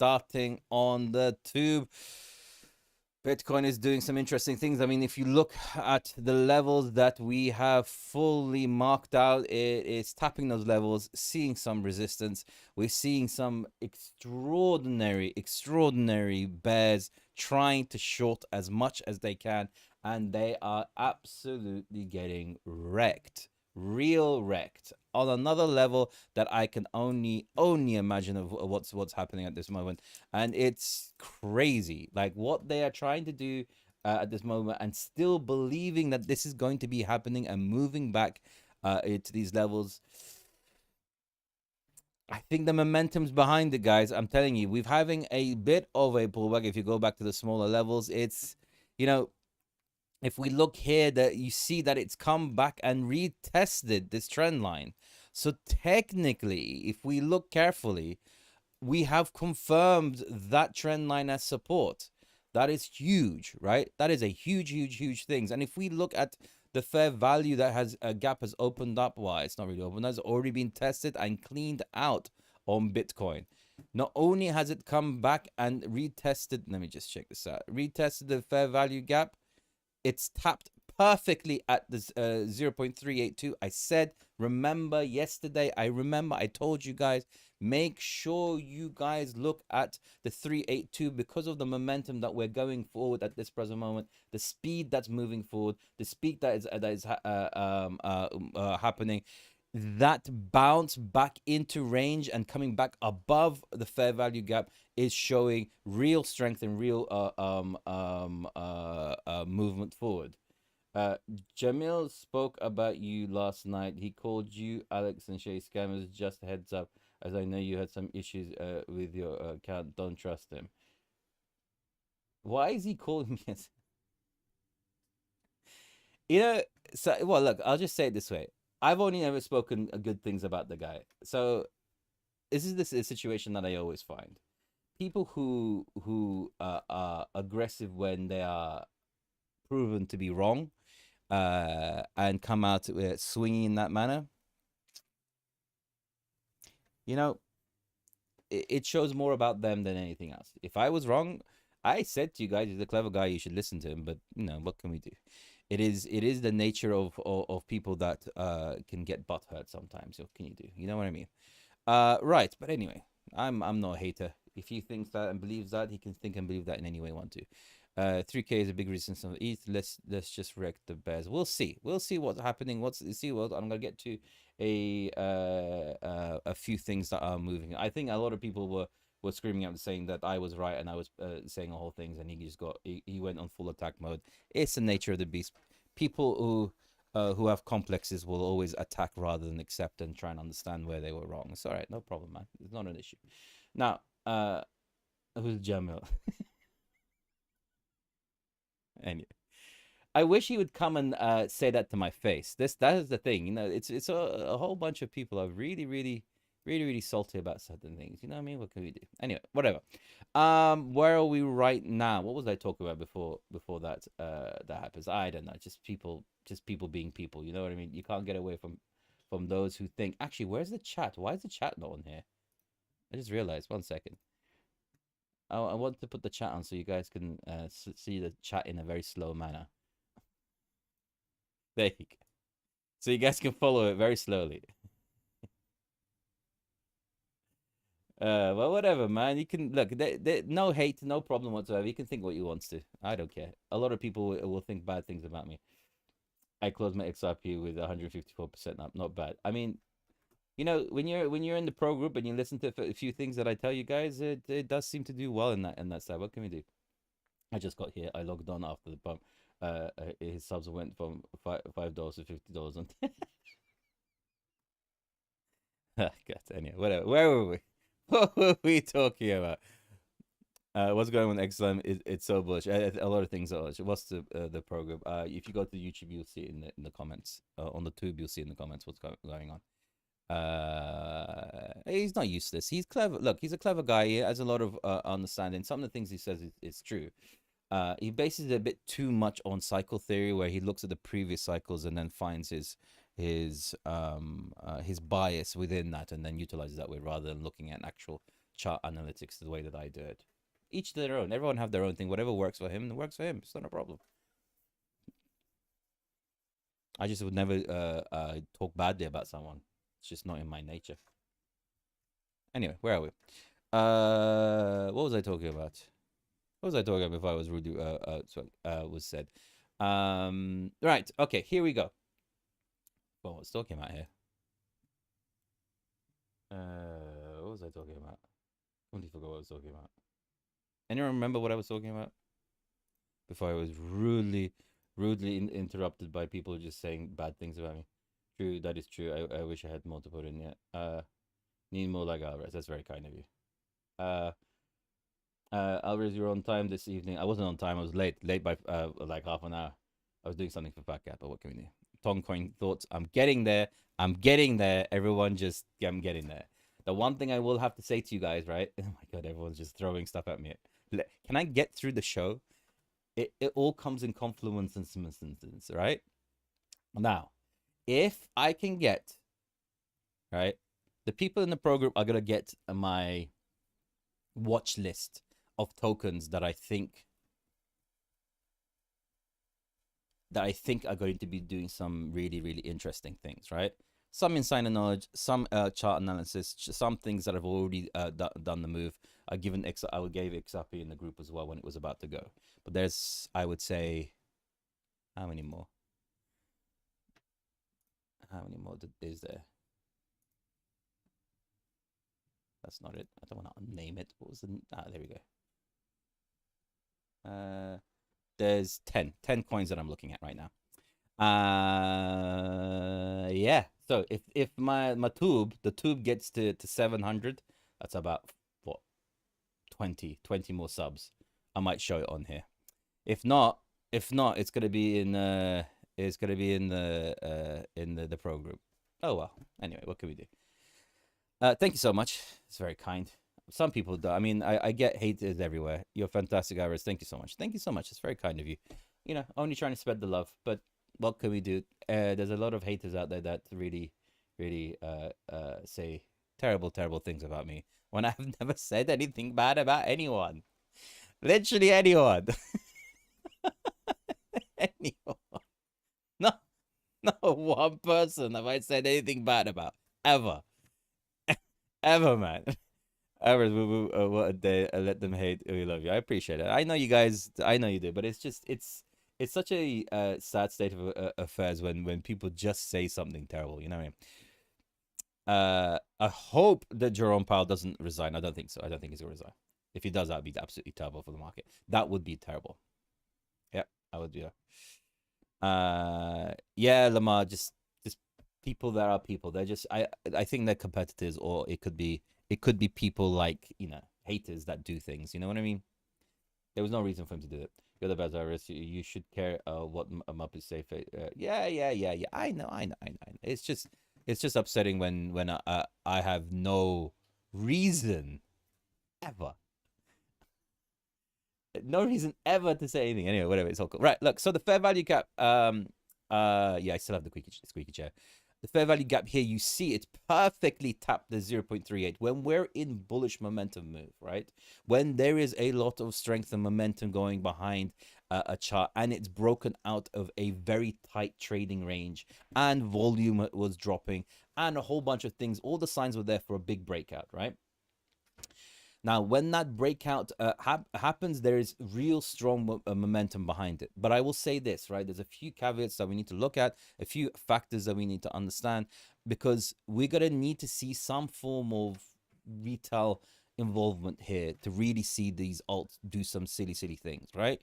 starting on the tube. Bitcoin is doing some interesting things. I mean, if you look at the levels that we have fully marked out, it is tapping those levels, seeing some resistance. We're seeing some extraordinary bears trying to short as much as they can, and they are absolutely getting wrecked. Real wrecked on another level that I can only imagine of what's happening at this moment. And it's crazy, like what they are trying to do at this moment, and still believing that this is going to be happening and moving back to these levels. I think the momentum's behind it, guys. I'm telling you, we're having a bit of a pullback. If you go back to the smaller levels, it's, you know, if we look here, that you see that it's come back and retested this trend line. So technically, if we look carefully, we have confirmed that trend line as support. That is huge, right? That is a huge thing. And if we look at the fair value that has a gap has opened up, why it's not really open, that's already been tested and cleaned out on Bitcoin. Not only has it come back and retested, let me just check this out, retested the fair value gap, it's tapped perfectly at the 0.382. I said, remember yesterday, I told you guys, make sure you guys look at the 382 because of the momentum that we're going forward at this present moment, the speed that's moving forward, the speed that is happening. That bounce back into range and coming back above the fair value gap is showing real strength and real movement forward. Jamil spoke about you last night. He called you Alex and Shay scammers. Just a heads up, as I know you had some issues with your account. Don't trust him. Why is he calling me? You know, so well, look, I'll just say it this way. I've only ever spoken good things about the guy. So this is a situation that I always find. People who are aggressive when they are proven to be wrong, and come out swinging in that manner, you know, it shows more about them than anything else. If I was wrong, I said to you guys, he's a clever guy, you should listen to him. But you know, what can we do? It is the nature of people that can get butt hurt sometimes. What can you do? You know what I mean? Right. But anyway, I'm not a hater. If he thinks that and believes that, he can think and believe that in any way he wants to. 3K is a big resistance on ETH. Let's just wreck the bears. We'll see what's happening. I'm gonna get to a few things that are moving. I think a lot of people were screaming out saying that I was right and I was saying all things, and he went on full attack mode. It's the nature of the beast. People who have complexes will always attack rather than accept and try and understand where they were wrong. It's all right, no problem, man. It's not an issue. Now, who's Jamil? Anyway, I wish he would come and say that to my face. That is the thing, you know. It's a whole bunch of people are really salty about certain things. You know what I mean? What can we do? Anyway, whatever. Where are we right now? What was I talking about before that that happens? I don't know. Just people being people. You know what I mean? You can't get away from those who think. Actually, where's the chat? Why is the chat not on here? I just realized. 1 second. I want to put the chat on so you guys can see the chat in a very slow manner. There you go. So you guys can follow it very slowly. Well, whatever, man. You can look. No hate, no problem whatsoever. You can think what you want to. I don't care. A lot of people will think bad things about me. I closed my XRP with 154% up. Not bad. I mean, you know, when you're in the pro group and you listen to a few things that I tell you guys, it does seem to do well in that side. What can we do? I just got here. I logged on after the pump. His subs went from $5 to $50 on. God, anyway, whatever. Where were we? What were we talking about? What's going on with XLM? It's so bullish. A lot of things are bullish. What's the program? If you go to YouTube, you'll see it in the comments. On the tube, you'll see in the comments what's going on. He's not useless. He's clever. Look, he's a clever guy. He has a lot of understanding. Some of the things he says is true. He bases it a bit too much on cycle theory, where he looks at the previous cycles and then finds his bias within that, and then utilizes that way rather than looking at an actual chart analytics the way that I do it. Each to their own. Everyone have their own thing. Whatever works for him, works for him. It's not a problem. I just would never talk badly about someone. It's just not in my nature. Anyway, where are we? What was I talking about? What was I talking about before I was rudely was said? Right. Okay. Here we go. What was I talking about here? What was I talking about? I completely forgot what I was talking about. Anyone remember what I was talking about? Before I was rudely interrupted by people just saying bad things about me. True, that is true. I wish I had more to put in yet. Need more like Alvarez. That's very kind of you. Alvarez, you're on time this evening. I wasn't on time. I was late by like half an hour. I was doing something for Fat but what can we do? Toncoin thoughts. I'm getting there. Everyone just, I'm getting there. The one thing I will have to say to you guys, right? Oh my God, everyone's just throwing stuff at me. Can I get through the show? It all comes in confluence and instances, right? Now, if I can get, right, the people in the pro group are going to get my watch list of tokens that I think are going to be doing some really, really interesting things, right? Some insider knowledge, some chart analysis, some things that I've already done the move. I gave XRP in the group as well when it was about to go. But there's, I would say, how many more? How many more is there? That's not it. I don't want to name it. What was the... there we go. There's 10 coins that I'm looking at right now. Yeah. So if my the tube gets to 700, that's about what 20 more subs. I might show it on here. If not, it's gonna be in the pro group. Oh well. Anyway, what can we do? Thank you so much. It's very kind. Some people do. I mean, I get haters everywhere. You're fantastic, Iris. Thank you so much. Thank you so much. It's very kind of you. You know, only trying to spread the love. But what can we do? There's a lot of haters out there that really say terrible things about me when I've never said anything bad about anyone. Literally anyone. Anyone. No, one person have I said anything bad about. Ever. Ever, man. Ever. What a day. Let them hate. We love you. I appreciate it. I know you guys. I know you do. But it's just, it's such a sad state of affairs when people just say something terrible. You know what I mean? I hope that Jerome Powell doesn't resign. I don't think so. I don't think he's going to resign. If he does, that would be absolutely terrible for the market. That would be terrible. Yeah, I would do that. Yeah, Lamar, just people that are people. They're just, I think they're competitors, or it could be people like, you know, haters that do things. You know what I mean? There was no reason for him to do it. You're the best, Iris. You should care what Muppets say. Yeah. I know. It's just upsetting when I have no reason ever. No reason ever to say anything. Anyway, whatever. It's all cool. Right. Look. So the fair value gap. Yeah, I still have the squeaky chair. The fair value gap here, you see it's perfectly tapped the 0.38 when we're in bullish momentum move, right? When there is a lot of strength and momentum going behind a chart, and it's broken out of a very tight trading range, and volume was dropping, and a whole bunch of things. All the signs were there for a big breakout, right? Now, when that breakout happens, there is real strong momentum behind it. But I will say this, right? There's a few caveats that we need to look at, a few factors that we need to understand, because we're going to need to see some form of retail involvement here to really see these alts do some silly things, right?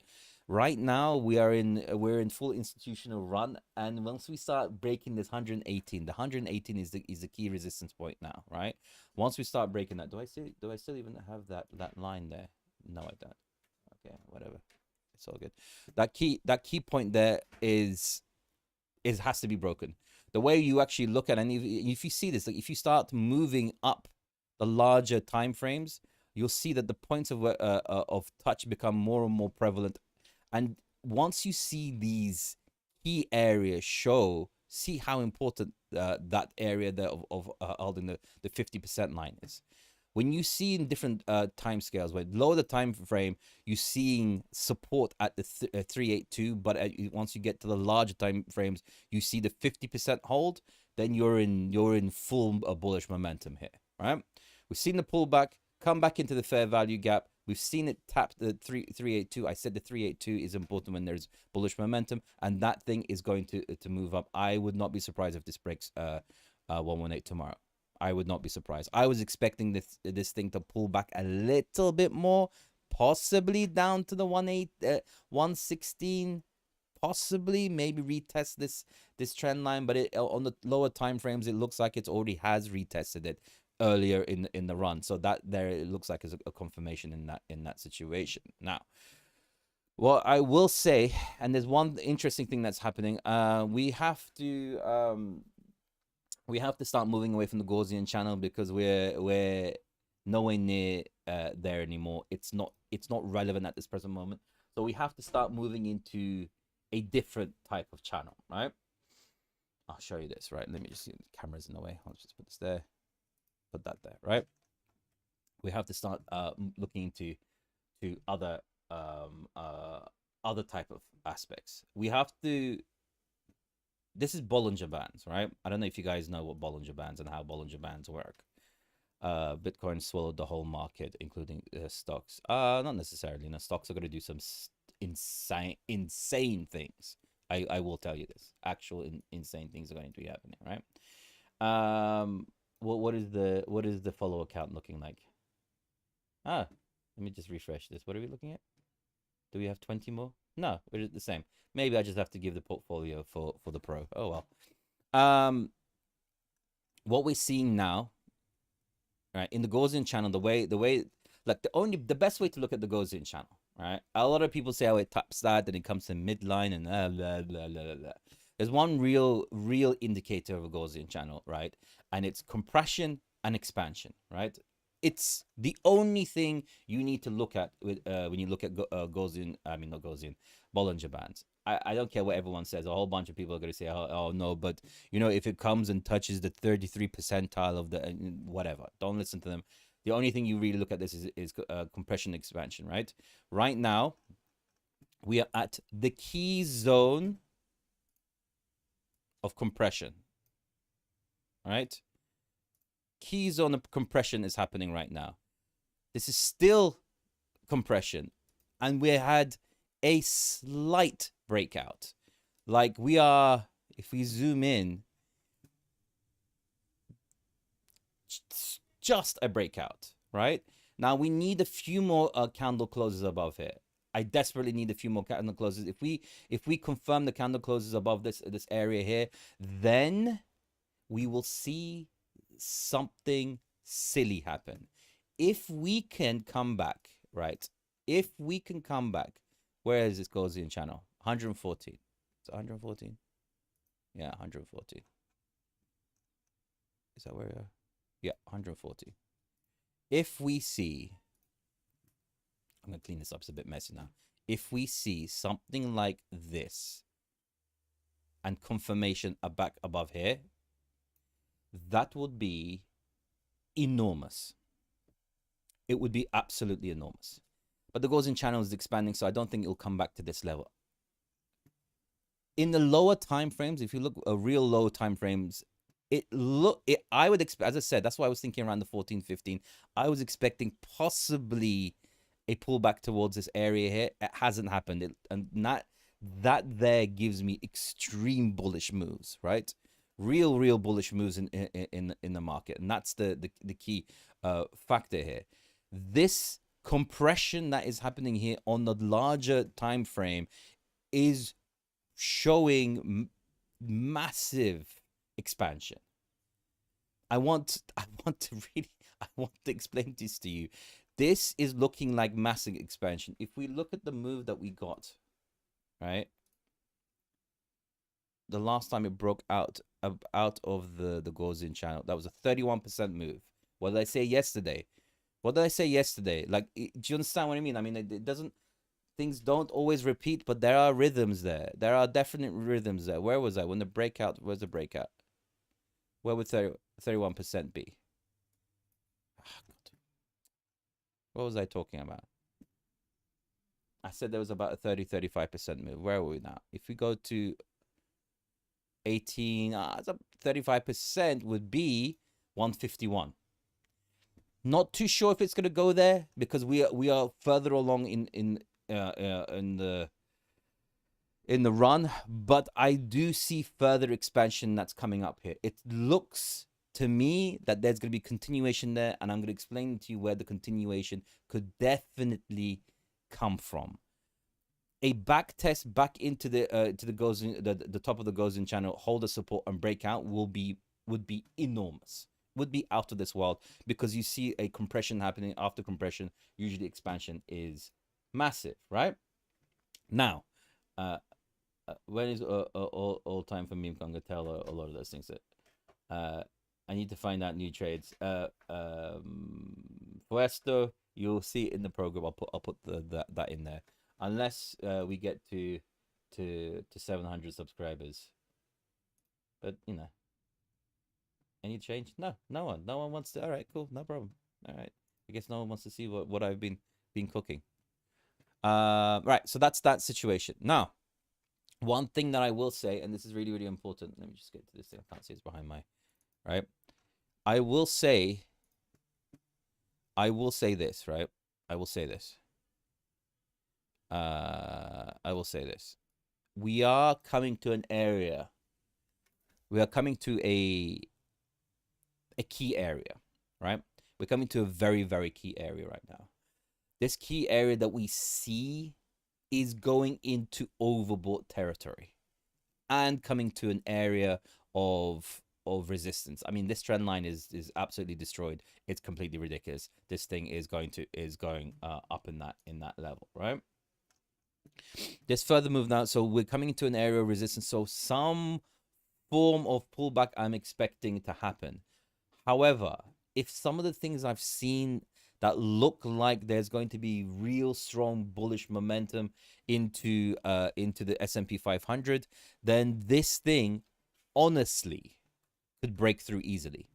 Right now, we're in full institutional run, and once we start breaking this 118, the 118 is the key resistance point now, right? Once we start breaking that, do I still even have that line there? No, I don't. Okay, whatever. It's all good. That key point there has to be broken. The way you actually look at it, and if you see this, like if you start moving up the larger time frames, you'll see that the points of touch become more and more prevalent. And once you see these key areas see how important that area there of holding the 50% line is. when you see in different time scales, where lower the time frame, you're seeing support at the 382, but once you get to the larger time frames, you see the 50% hold. Then you're in full bullish momentum here, right? We've seen the pullback come back into the fair value gap. We've seen it tap the 382. I said the 382 is important when there's bullish momentum, and that thing is going to move up. I would not be surprised if this breaks 118 tomorrow. I would not be surprised. I was expecting this thing to pull back a little bit more, possibly down to the 116, possibly maybe retest this trend line, but on the lower time frames, it looks like it already has retested it earlier in the run. So that there, it looks like is a confirmation in that situation. Now, what I will say, and there's one interesting thing that's happening. We have to start moving away from the Gaussian channel because we're nowhere near there anymore. It's not relevant at this present moment. So we have to start moving into a different type of channel, right? I'll show you this, right? Let me just see, the camera's in the way. I'll just put this there, put that there, right? We have to start looking into other type of aspects. We have to. This is Bollinger Bands, right? I don't know if you guys know what Bollinger Bands and how Bollinger Bands work. Bitcoin swallowed the whole market, including stocks. Not necessarily. Stocks are going to do some insane things. I will tell you this. Actual insane things are going to be happening, right? What is the follow account looking like? Let me just refresh this. What are we looking at? Do we have 20 more? No, we're the same. Maybe I just have to give the portfolio for the pro. Oh well. What we're seeing now, right, in the Gaussian channel, the way like the best way to look at the Gaussian channel, right? A lot of people say, oh, it taps that, and it comes to midline and blah blah blah blah. There's one real indicator of a Gaussian channel, right? And it's compression and expansion, right? It's the only thing you need to look at with when you look at Gaussian. I mean, not Gaussian, Bollinger Bands. I don't care what everyone says. A whole bunch of people are going to say, oh no, but if it comes and touches the 33 percentile of the whatever, don't listen to them. The only thing you really look at this is compression expansion, right? Right now, we are at the key zone of compression, right? Key zone of compression is happening right now. This is still compression, and we had a slight breakout. Like we are, if we zoom in, just a breakout, right? Now we need a few more candle closes above here. I desperately need a few more candle closes. If we confirm the candle closes above this area here, then we will see something silly happen. If we can come back, right? If we can come back, where is this Gaussian channel? 114. Is it 114? Yeah, 114. Is that where we are? Yeah, 140. If we see, I'm going to clean this up, it's a bit messy now. If we see something like this and confirmation back above here, that would be enormous. It would be absolutely enormous. But the Gaussian channel is expanding, so I don't think it'll come back to this level. In the lower time frames, if you look at real low time frames, I would expect, as I said, that's why I was thinking around the 14, 15. I was expecting possibly a pullback towards this area here. It hasn't happened. And that there gives me extreme bullish moves, right? Real bullish moves in the market. And that's the key factor here. This compression that is happening here on the larger time frame is showing massive expansion. I want to explain this to you. This is looking like massive expansion. If we look at the move that we got, right? The last time it broke out of the Gaussian channel, that was a 31% move. What did I say yesterday? Like, do you understand what I mean? I mean, it doesn't. Things don't always repeat, but there are rhythms there. There are definite rhythms there. Where was I when the breakout? Where's the breakout? Where would 31% be? Oh, God. What was I talking about? I said there was about a 35% move. Where are we now? If we go to 18, 35% would be 151. Not too sure if it's going to go there because we are further along in the run, but I do see further expansion that's coming up here. It looks to me that there's going to be continuation there, and I'm going to explain to you where the continuation could definitely come from. A back test back into the the top of the Gozen channel, hold a support and breakout would be enormous, would be out of this world, because you see a compression happening. After compression, usually expansion is massive, right? Now, when is all time for me? I'm gonna tell a lot of those things that I need to find out new trades. Puesto, you'll see it in the program. I'll put that in there, unless we get to 700 subscribers. But you know, any change? No one wants to. All right, cool, no problem. All right, I guess no one wants to see what I've been cooking. Right, so that's that situation. Now, one thing that I will say, and this is really, really important. Let me just get to this thing. I can't see it's behind my, right? I will say this, right? I will say this. We are coming to an area. We are coming to a key area, right? We're coming to a very, very key area right now. This key area that we see is going into overbought territory and coming to an area of resistance. I mean, this trend line is absolutely destroyed. It's completely ridiculous. This thing is going up in that level, right? There's further move now, so we're coming into an area of resistance. So some form of pullback I'm expecting to happen. However, if some of the things I've seen that look like there's going to be real strong bullish momentum into the S&P 500, then this thing honestly could break through easily.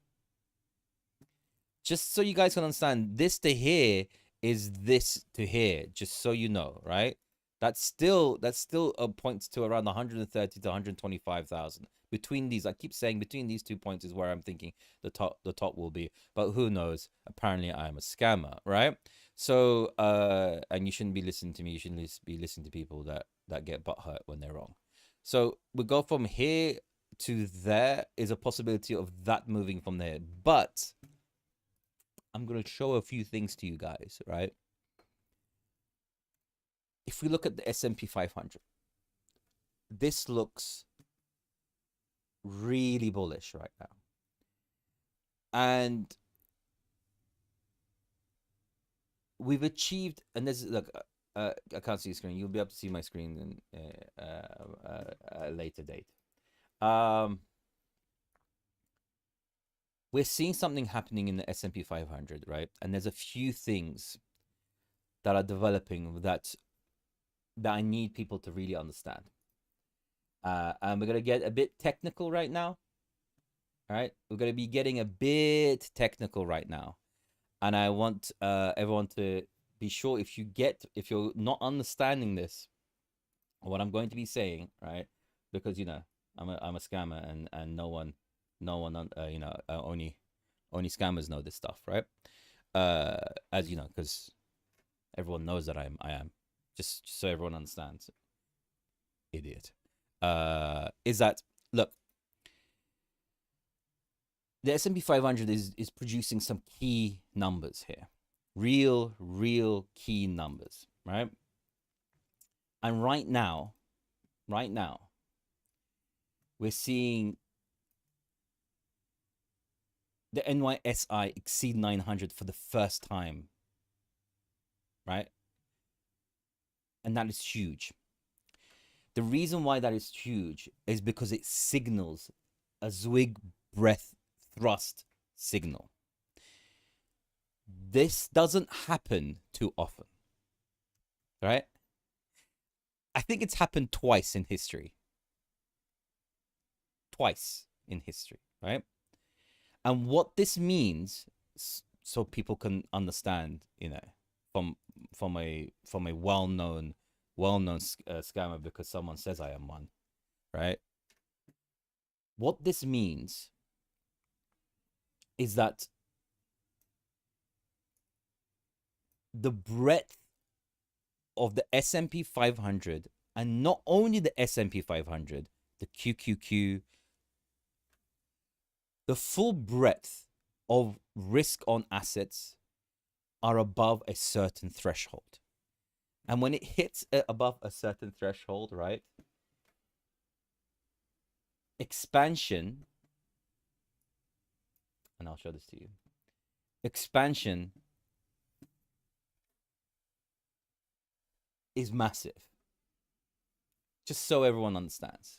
Just so you guys can understand, this to here is this to here, just so you know, right? That's still points to around 130 to 125,000. Between these, I keep saying between these 2 points is where I'm thinking the top will be, but who knows? Apparently I'm a scammer, right? So and you shouldn't be listening to me. You shouldn't be listening to people that get butthurt when they're wrong. So we go from here to there is a possibility of that moving from there, but I'm going to show a few things to you guys, right? If we look at the S&P 500, this looks really bullish right now. And we've achieved, and this is, look, I can't see the screen. You'll be able to see my screen in a later date. We're seeing something happening in the S&P 500, right? And there's a few things that are developing that I need people to really understand. And we're going to get a bit technical right now. All right? We're going to be getting a bit technical right now. And I want everyone to be sure, if you're not understanding this, what I'm going to be saying, right? Because, you know, I'm a scammer, and no one, you know, only scammers know this stuff, right? As you know, because everyone knows that I am. Just so everyone understands. Idiot. Is that, look, the S&P 500 is producing some key numbers here. Real key numbers, right? And right now, we're seeing the NYSI exceed 900 for the first time, right? And that is huge. The reason why that is huge is because it signals a Zwig breath thrust signal. This doesn't happen too often, right? I think it's happened twice in history. Right? And what this means, so people can understand, you know, from a well-known scammer because someone says I am one, right? What this means is that the breadth of the S&P 500, and not only the S&P 500, the QQQ, the full breadth of risk on assets are above a certain threshold. And when it hits above a certain threshold, right, expansion, and I'll show this to you, expansion is massive. Just so everyone understands.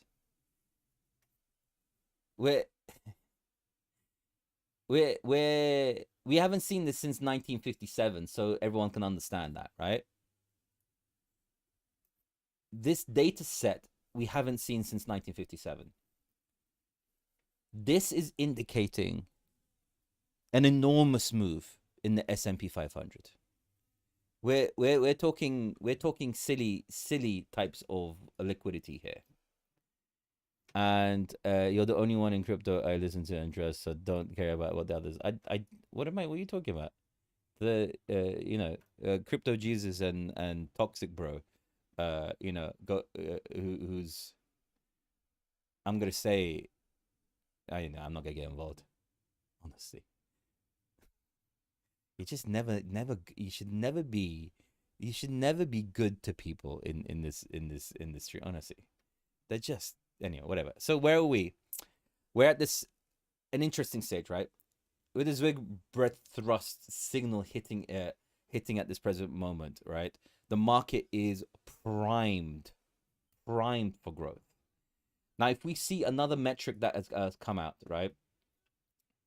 We haven't seen this since 1957, so everyone can understand that, right? This data set we haven't seen since 1957. This is indicating an enormous move in the S&P 500. We're talking silly types of liquidity here. And you're the only one in crypto I listen to and trust, so don't care about what the others. What are you talking about? The crypto Jesus and toxic bro, who's, I'm gonna say, I'm not gonna get involved, honestly. You just never you should never be good to people in this industry, honestly. They're just, anyway, whatever. So where are we? We're at an interesting stage, right? With this big breadth thrust signal hitting at this present moment, right? The market is primed for growth. Now, if we see another metric that has come out, right?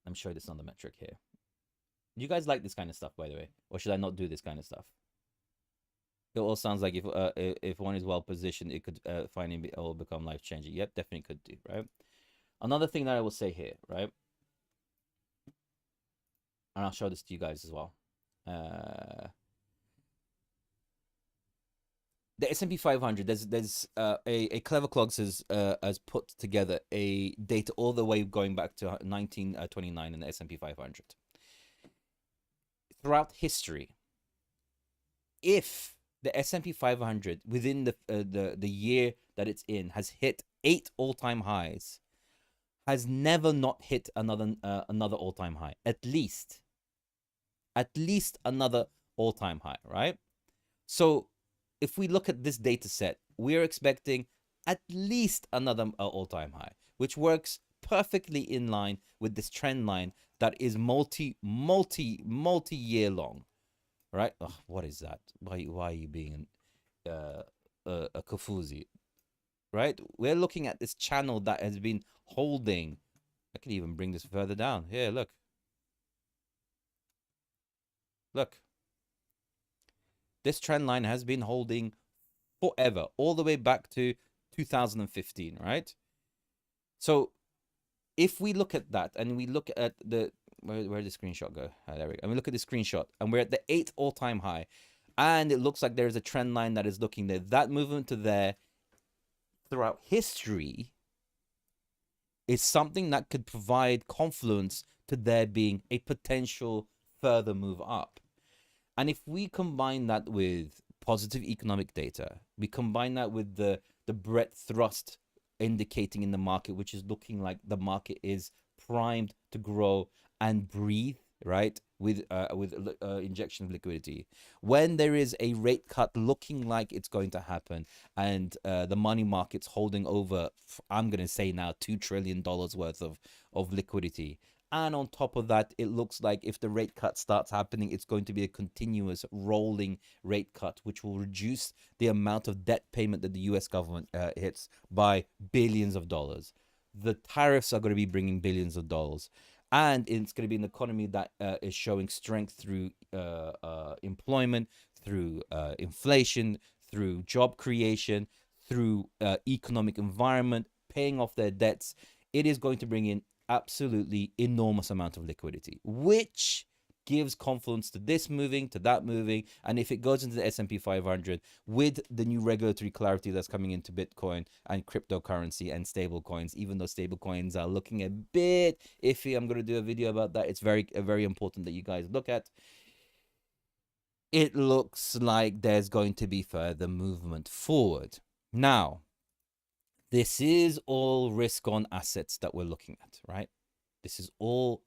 I'm showing this another metric here. You guys like this kind of stuff, by the way, or should I not do this kind of stuff? It all sounds like if one is well positioned, it could finally become life changing. Yep, definitely could do, right? Another thing that I will say here, right? And I'll show this to you guys as well. The S&P 500, there's a Clever Clogs has put together a data all the way going back to 1929 in the S&P 500. Throughout history, if the S&P 500 within the year that it's in has hit 8 all-time highs, has never not hit another all-time high. At least another all-time high, right? So if we look at this data set, we're expecting at least another all-time high, which works perfectly in line with this trend line that is multi-year long, right? Ugh, what is that? Why are you being a Kafuzi, right? We're looking at this channel that has been holding. I can even bring this further down. Here, look. This trend line has been holding forever, all the way back to 2015, right? So if we look at that and we look at where did the screenshot go? There we go. And we look at the screenshot and we're at the 8th all-time high, and it looks like there's a trend line that is looking there. That movement to there throughout history is something that could provide confluence to there being a potential further move up. And if we combine that with positive economic data, we combine that with the breadth thrust indicating in the market, which is looking like the market is primed to grow and breathe, right? With injection of liquidity. When there is a rate cut looking like it's going to happen, and the money market's holding over, I'm going to say now, $2 trillion worth of liquidity. And on top of that, it looks like if the rate cut starts happening, it's going to be a continuous rolling rate cut, which will reduce the amount of debt payment that the US government hits by billions of dollars. The tariffs are going to be bringing billions of dollars. And it's going to be an economy that is showing strength through employment, through inflation, through job creation, through economic environment, paying off their debts. It is going to bring in absolutely enormous amount of liquidity, which gives confluence to this moving, to that moving, and if it goes into the S&P 500 with the new regulatory clarity that's coming into Bitcoin and cryptocurrency and stable coins, even though stable coins are looking a bit iffy, I'm going to do a video about that. It's very important that you guys look at. It looks like there's going to be further movement forward. Now, this is all risk on assets that we're looking at, right? This is all.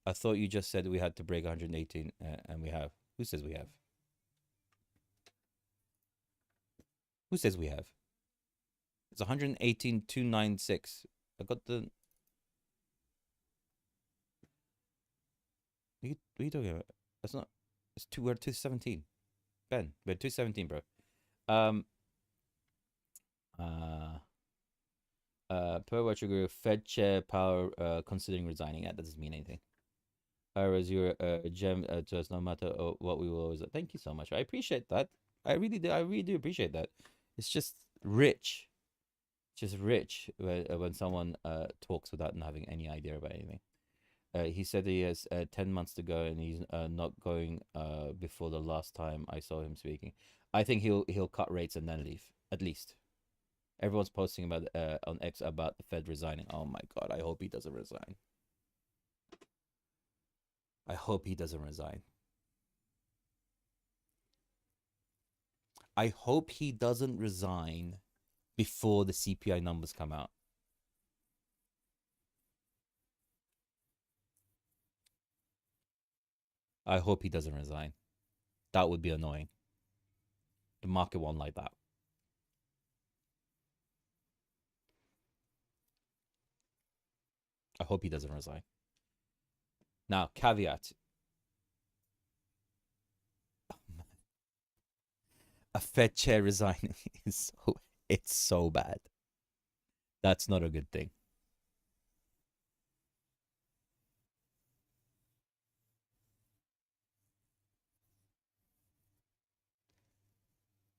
I thought you just said we had to break 118, and we have. Who says we have? Who says we have? It's 118,296. I got the. What are you talking about? That's not. It's two. We're 217. Ben, we're 217, bro. Per what you agree, Fed Chair Powell considering resigning. That doesn't mean anything. As you're a gem to us, no matter what we will always. Thank you so much. I appreciate that. I really do. I really do appreciate that. It's just rich. Just rich when someone talks without having any idea about anything. He said he has 10 months to go, and he's not going before the last time I saw him speaking. I think he'll cut rates and then leave, at least. Everyone's posting about on X about the Fed resigning. Oh my God, I hope he doesn't resign. I hope he doesn't resign. I hope he doesn't resign before the CPI numbers come out. I hope he doesn't resign. That would be annoying. The market won't like that. I hope he doesn't resign. Now, caveat. A Fed chair resigning is it's so bad. That's not a good thing.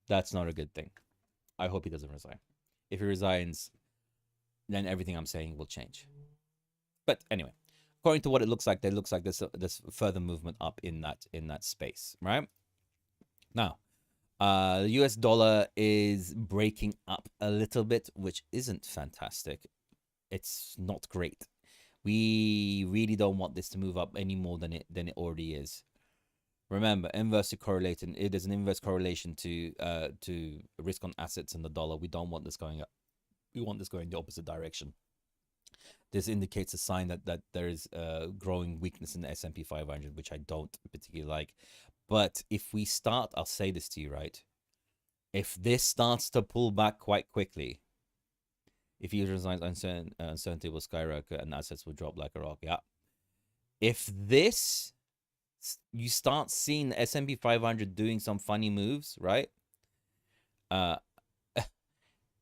That's not a good thing. I hope he doesn't resign. If he resigns, then everything I'm saying will change. But anyway, according to what it looks like, there looks like there's further movement up in that space, right? Now, the US dollar is breaking up a little bit, which isn't fantastic. It's not great. We really don't want this to move up any more than it already is. Remember, inversely correlating. There's an inverse correlation to risk on assets and the dollar. We don't want this going up. We want this going the opposite direction. This indicates a sign that there is growing weakness in the S&P 500, which I don't particularly like. But if we start, I'll say this to you, right? If this starts to pull back quite quickly, if he resigns, uncertainty will skyrocket and assets will drop like a rock. Yeah. If this, you start seeing the S&P 500 doing some funny moves, right?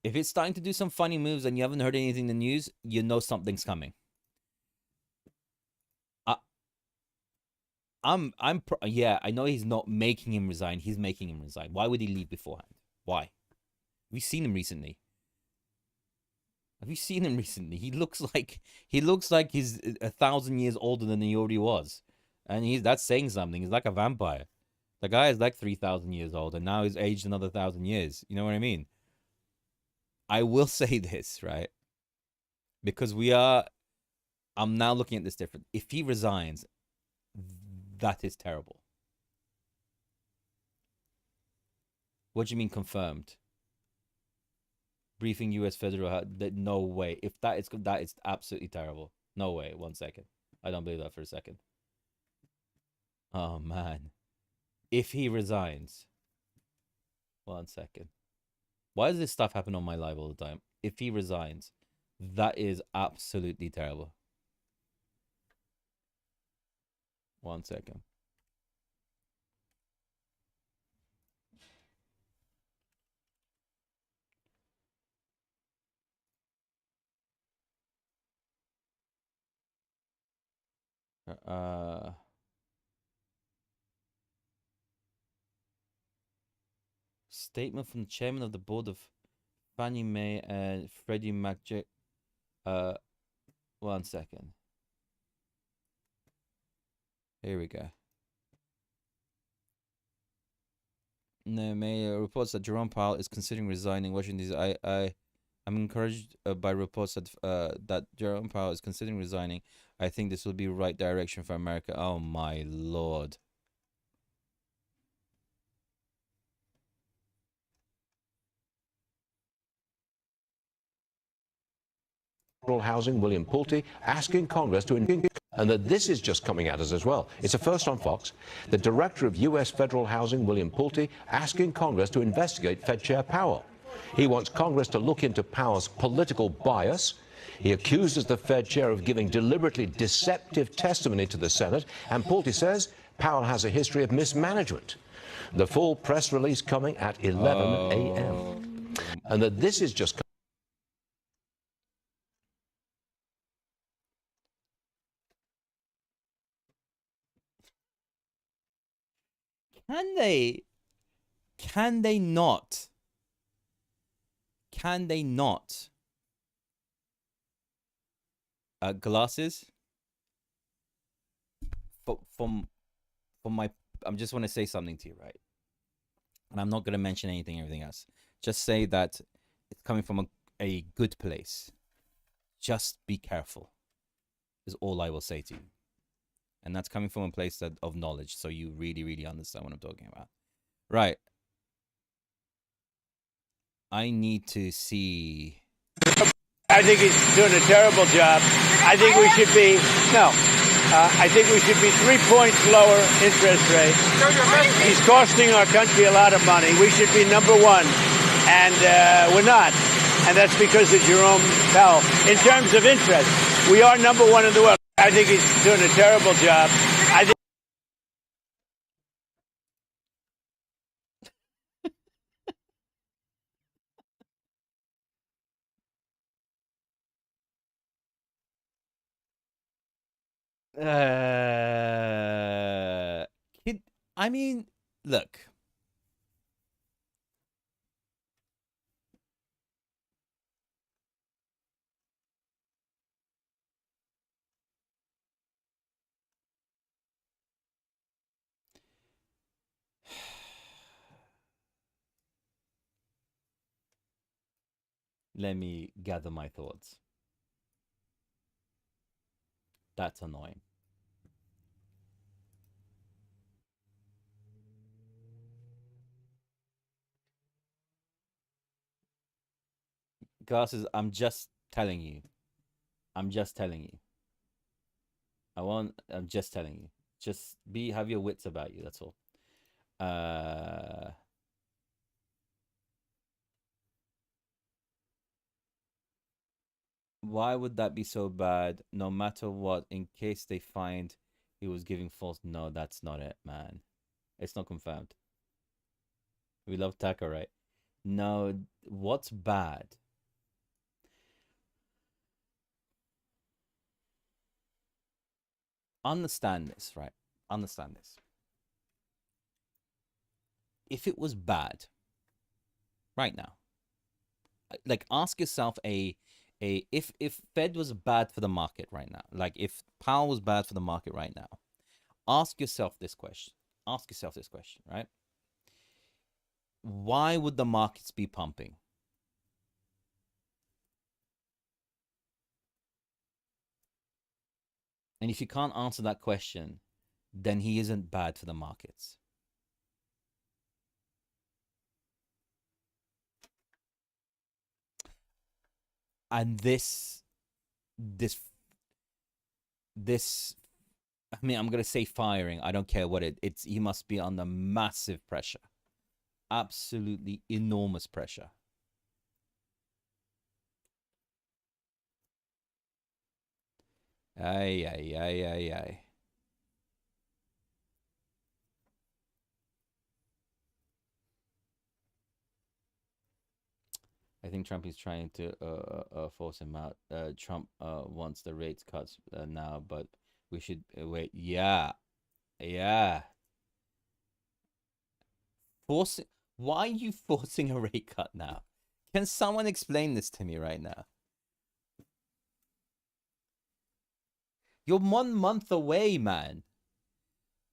If it's starting to do some funny moves and you haven't heard anything in the news, you know something's coming. Yeah, I know he's not making him resign. He's making him resign. Why would he leave beforehand? Why? We've seen him recently. Have you seen him recently? He looks like he's 1,000 years older than he already was, and that's saying something. He's like a vampire. The guy is like 3,000 years old, and now he's aged another 1,000 years. You know what I mean? I will say this, right? Because I'm now looking at this different. If he resigns, that is terrible. What do you mean confirmed? Briefing U.S. Federal. No way. If that is absolutely terrible. No way. 1 second. I don't believe that for a second. Oh man. If he resigns. 1 second. Why does this stuff happen on my live all the time? If he resigns, that is absolutely terrible. 1 second. Statement from the chairman of the board of Fannie Mae and Freddie Mac. 1 second. Here we go. No, May reports that Jerome Powell is considering resigning Washington D.C. I'm encouraged by reports that Jerome Powell is considering resigning. I think this will be the right direction for America. Oh my lord. Housing, William Pulte, asking Congress to and that this is just coming at us as well. It's a first on Fox. The director of U.S. Federal Housing, William Pulte, asking Congress to investigate Fed Chair Powell. He wants Congress to look into Powell's political bias. He accuses the Fed chair of giving deliberately deceptive testimony to the Senate, and Pulte says Powell has a history of mismanagement. The full press release coming at 11 a.m. And that this is just Can they? Can they not? Can they not? Glasses. From my, I just want to say something to you, right? And I'm not gonna mention everything else. Just say that it's coming from a good place. Just be careful. Is all I will say to you. And that's coming from a place of knowledge, so you really, really understand what I'm talking about. Right. I need to see. I think he's doing a terrible job. I think we should be, I think we should be 3 points lower interest rate. He's costing our country a lot of money. We should be number one, and we're not. And that's because of Jerome Powell. In terms of interest, we are number one in the world. I think he's doing a terrible job. I think I mean, look. Let me gather my thoughts. That's annoying. Glasses, I'm just telling you. I'm just telling you. I'm just telling you. Just have your wits about you, that's all. Why would that be so bad? No matter what, in case they find he was giving false. No, that's not it, man. It's not confirmed. We love Taka, right? No, what's bad? Understand this, right? Understand this. If it was bad, right now, like ask yourself if Fed was bad for the market right now, like if Powell was bad for the market right now, ask yourself this question. Ask yourself this question, right? Why would the markets be pumping? And if you can't answer that question, then he isn't bad for the markets. And this, I mean, I'm going to say firing. I don't care what it's, he must be under massive pressure. Absolutely enormous pressure. Ay, ay, ay, ay, ay. I think Trump is trying to force him out. Trump wants the rates cuts now, but we should wait. Yeah, yeah. Forcing? Why are you forcing a rate cut now? Can someone explain this to me right now? You're 1 month away, man.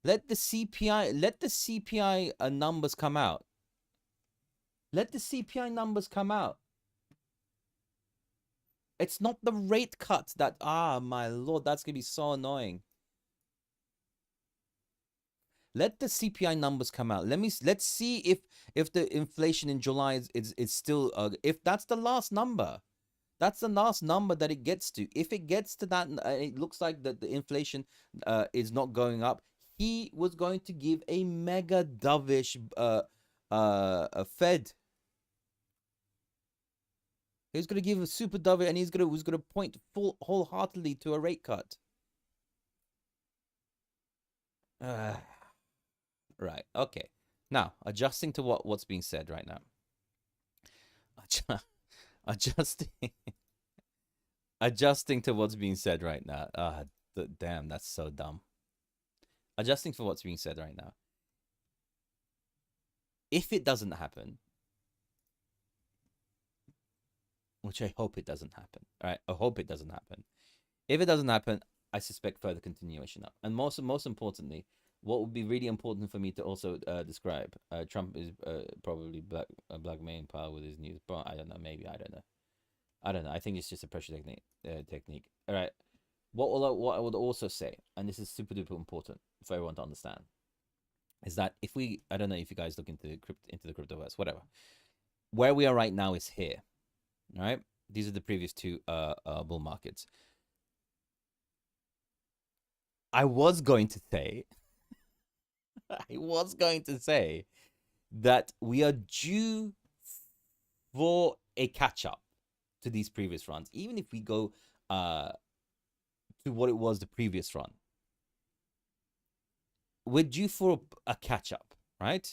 Let the CPI numbers come out. Let the CPI numbers come out. It's not the rate cuts that, my lord, that's gonna be so annoying. Let the CPI numbers come out. Let's see if the inflation in July is still if that's the last number. That's the last number that it gets to. If it gets to that, it looks like that the inflation is not going up. He was going to give a mega dovish a Fed. He's going to give a super dovish, and was going to point wholeheartedly to a rate cut. Right. Okay. Now, adjusting to what's being said right now. Adjusting to what's being said right now. Damn, that's so dumb. Adjusting for what's being said right now. If it doesn't happen, which I hope it doesn't happen, all right? I hope it doesn't happen. If it doesn't happen, I suspect further continuation up. And most importantly, what would be really important for me to also describe, Trump is probably blackmailing power with his news. But I don't know. Maybe I don't know. I think it's just a pressure technique. All right. What I would also say, and this is super duper important for everyone to understand, is that if we, I don't know if you guys look into the cryptoverse, whatever, where we are right now is here. All right. These are the previous two bull markets. I was going to say that we are due for a catch up to these previous runs, even if we go to what it was the previous run. We're due for a catch up, right?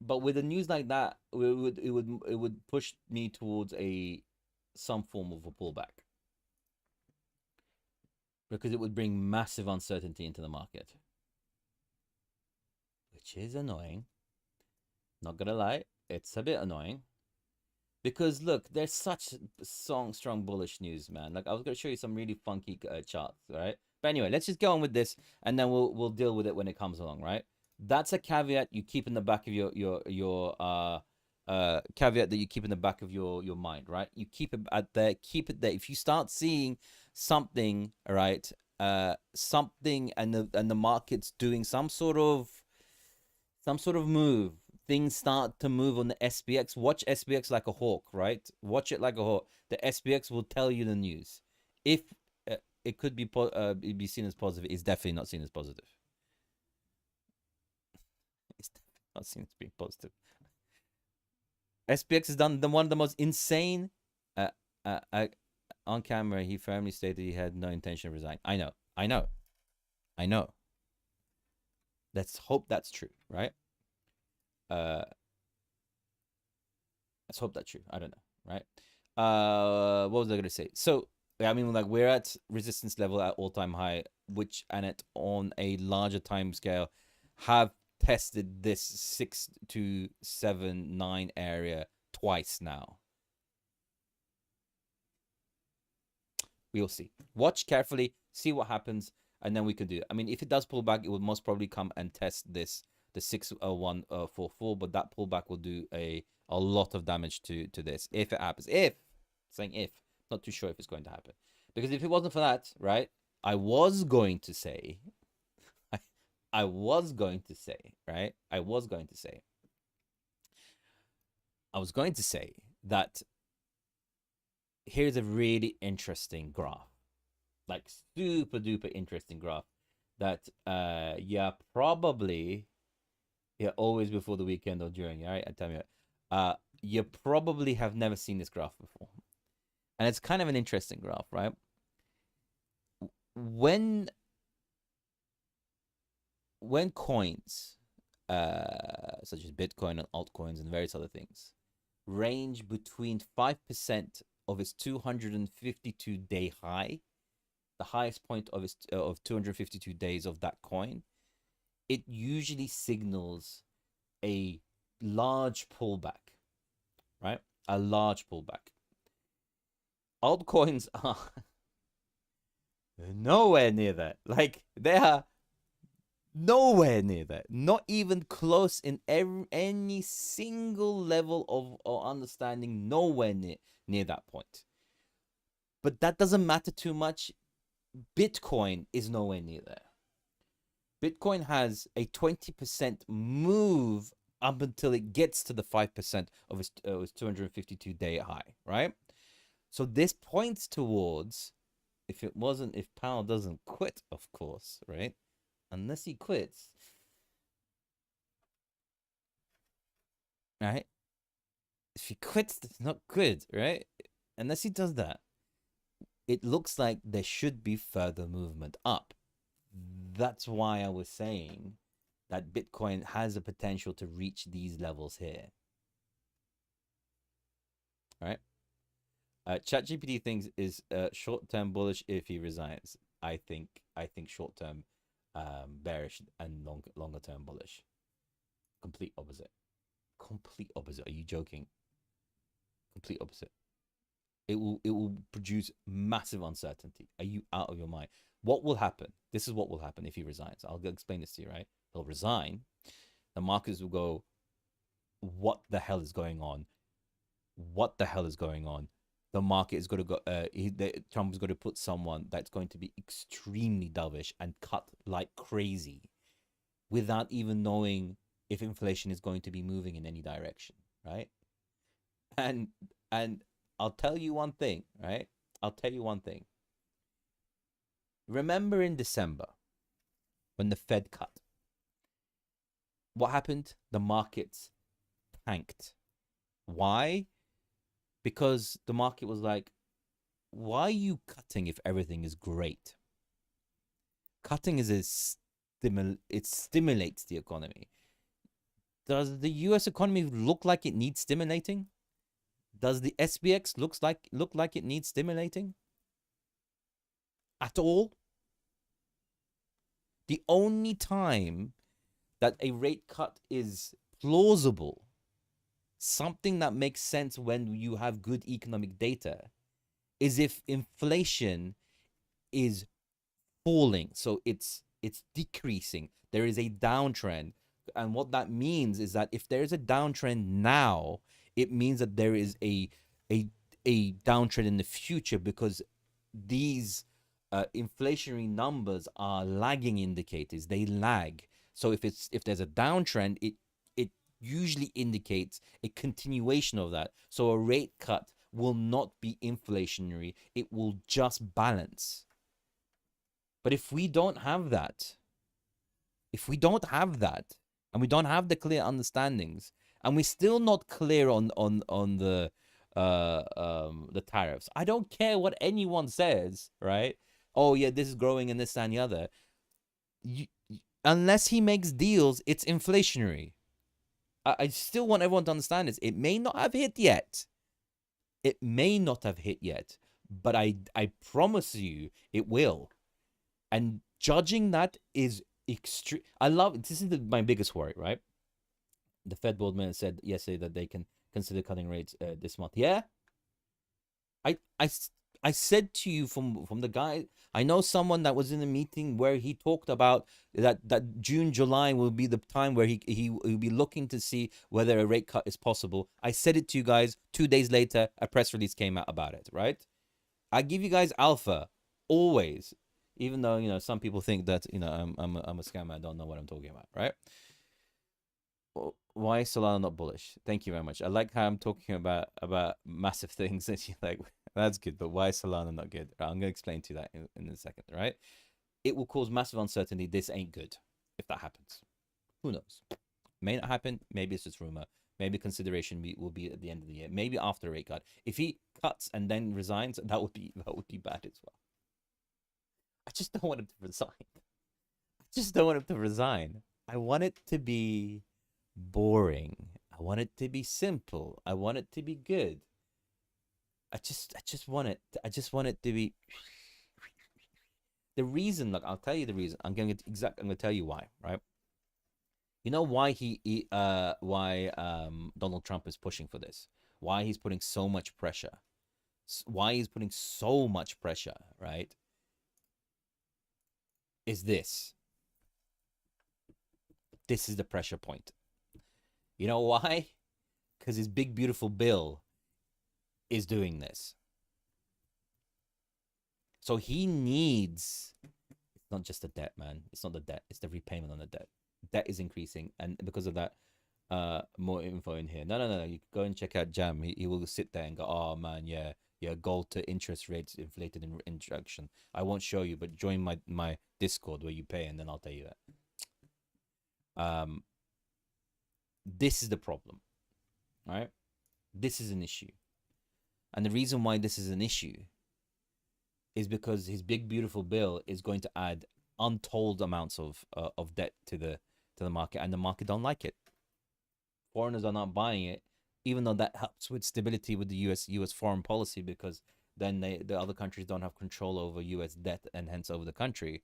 But with the news like that, it would push me towards some form of a pullback, because it would bring massive uncertainty into the market, which is annoying. Not gonna lie, it's a bit annoying, because look, there's such strong bullish news, man. Like, I was gonna show you some really funky charts, right? But anyway, let's just go on with this, and then we'll deal with it when it comes along, right? That's a caveat you keep in the back of your caveat that you keep in the back of your mind, right? You keep it there. If you start seeing something, right, something, and the market's doing some sort of move, things start to move on the SPX. Watch SPX like a hawk, right? Watch it like a hawk. The SPX will tell you the news. If it could be seen as positive, it's definitely not seen as positive. It's definitely not seen as being positive. SPX has done one of the most insane. On camera, he firmly stated he had no intention of resigning. I know. Let's hope that's true, right? Let's hope that's true. I don't know, right? What was I gonna say? So, I mean, like, we're at resistance level at all-time high, which, and it on a larger time scale, have tested this 6 to 7 9 area twice now. We'll see. Watch carefully, see what happens, and then we can do it. I mean, if it does pull back, it will most probably come and test the 60144, but that pullback will do a lot of damage to this if it happens. Not too sure if it's going to happen, because if it wasn't for that, right, I was going to say that here's a really interesting graph, like super duper interesting graph that probably always before the weekend or during, right? I tell you, you probably have never seen this graph before, and it's kind of an interesting graph, right? When coins such as Bitcoin and altcoins and various other things range between 5% of its 252-day high, the highest point of 252 days of that coin, it usually signals a large pullback, right? A large pullback. Altcoins are nowhere near that. Like, they are nowhere near that. Not even close in any single level of or understanding. Nowhere near that point. But that doesn't matter too much. Bitcoin is nowhere near there. Bitcoin has a 20% move up until it gets to the 5% of its 252-day high, right? So this points towards, if Powell doesn't quit, of course, right? Unless he quits, right? If he quits, it's not good, right? Unless he does that, it looks like there should be further movement up. That's why I was saying that Bitcoin has a potential to reach these levels here. All right. ChatGPT thinks is short-term bullish if he resigns. I think short-term bearish and longer-term bullish. Complete opposite. Complete opposite. Are you joking? Complete opposite. It will produce massive uncertainty. Are you out of your mind? What will happen? This is what will happen if he resigns. I'll explain this to you, right? He'll resign. The markets will go, what the hell is going on? What the hell is going on? The market is going to go, Trump is going to put someone that's going to be extremely dovish and cut like crazy without even knowing if inflation is going to be moving in any direction, right? And I'll tell you one thing, right? I'll tell you one thing. Remember in December when the Fed cut? What happened? The markets tanked. Why? Because the market was like, why are you cutting if everything is great? Cutting is it stimulates the economy. Does the US economy look like it needs stimulating? Does the SPX look like it needs stimulating? At all? The only time that a rate cut is plausible, something that makes sense when you have good economic data, is if inflation is falling. So it's decreasing. There is a downtrend. And what that means is that if there's a downtrend now, it means that there is a downtrend in the future, because these inflationary numbers are lagging indicators. They lag. So if there's a downtrend, it usually indicates a continuation of that. So a rate cut will not be inflationary. It will just balance. But if we don't have that, and we don't have the clear understandings, and we're still not clear on the tariffs, I don't care what anyone says, right? Oh yeah, this is growing and this and the other. Unless he makes deals, it's inflationary. I still want everyone to understand this. It may not have hit yet. It may not have hit yet, but I promise you it will. And judging that is extreme. This is my biggest worry, right? The Fed board member said yesterday that they can consider cutting rates this month. Yeah, I said to you from the guy, I know someone that was in a meeting where he talked about that June, July will be the time where he will be looking to see whether a rate cut is possible. I said it to you guys. 2 days later, a press release came out about it, right? I give you guys alpha always, even though some people think that I'm a scammer. I don't know what I'm talking about, right? Why is Solana not bullish? Thank you very much. I like how I'm talking about massive things and you're like, that's good, but why is Solana not good? I'm going to explain to you that in a second, right? It will cause massive uncertainty. This ain't good if that happens. Who knows? May not happen. Maybe it's just rumor. Maybe consideration will be at the end of the year. Maybe after a rate cut. If he cuts and then resigns, that would be bad as well. I just don't want him to resign. I want it to be boring. I want it to be simple. I want it to be good. I just want it to be the reason. Look, I'll tell you the reason. I'm going to tell you why, right? You know why why Donald Trump is pushing for this? Why he's putting so much pressure? Right? is this. This is the pressure point. You know why? Because his big, beautiful bill is doing this. So he needs, it's not just the debt, man. It's not the debt. It's the repayment on the debt. Debt is increasing. And because of that, more info in here. No. You go and check out Jam. He will sit there and go, oh, man, yeah, gold to interest rates inflated in introduction. I won't show you, but join my Discord where you pay, and then I'll tell you that. This is the problem, right? This is an issue. And the reason why this is an issue is because his big, beautiful bill is going to add untold amounts of debt to the market, and the market don't like it. Foreigners are not buying it, even though that helps with stability with the US foreign policy, because then the other countries don't have control over US debt and hence over the country.